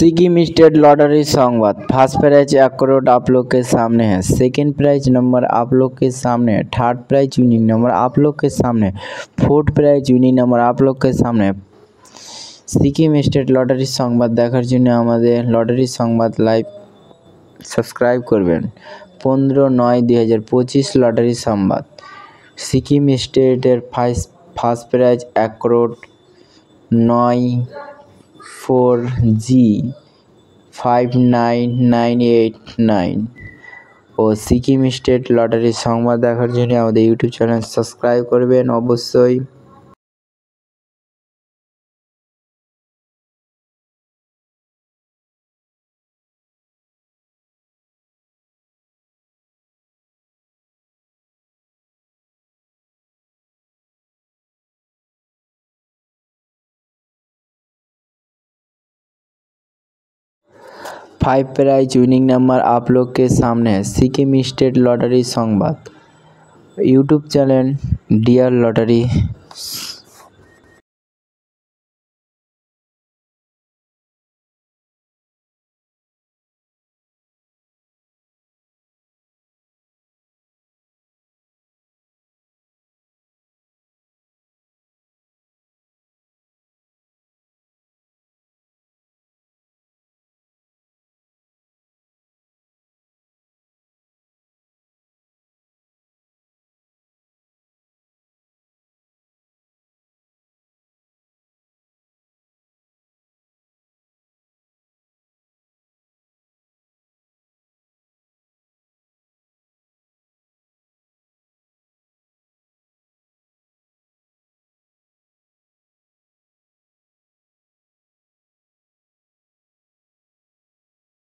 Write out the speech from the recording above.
Sikkim state lottery संवाद। First prize 1 crore आप लोग के सामने है। सेकंड प्राइज नंबर आप लोग के सामने है। थर्ड प्राइज विनिंग नंबर आप लोग के सामने है। फोर्थ प्राइज विनिंग नंबर आप लोग के सामने है। सिक्किम स्टेट लॉटरी संवाद देखार जन्य आमादेर लॉटरी संवाद लाइव सबस्क्राइब करबेन। 15/9/2025 लॉटरी संवाद। सिक्किम स्टेटर फार्स्ट प्राइज 1 करोड़ 94G 59989 और सिक्किम स्टेट लॉटरी संवाद देखार जन्य आमादेर यूट्यूब चैनल सबस्क्राइब करबेन अवश्यई। 5 प्राइज विनिंग नंबर आप लोग के सामने है। सिक्किम स्टेट लॉटरी संवाद यूट्यूब चैनल डियर लॉटरी।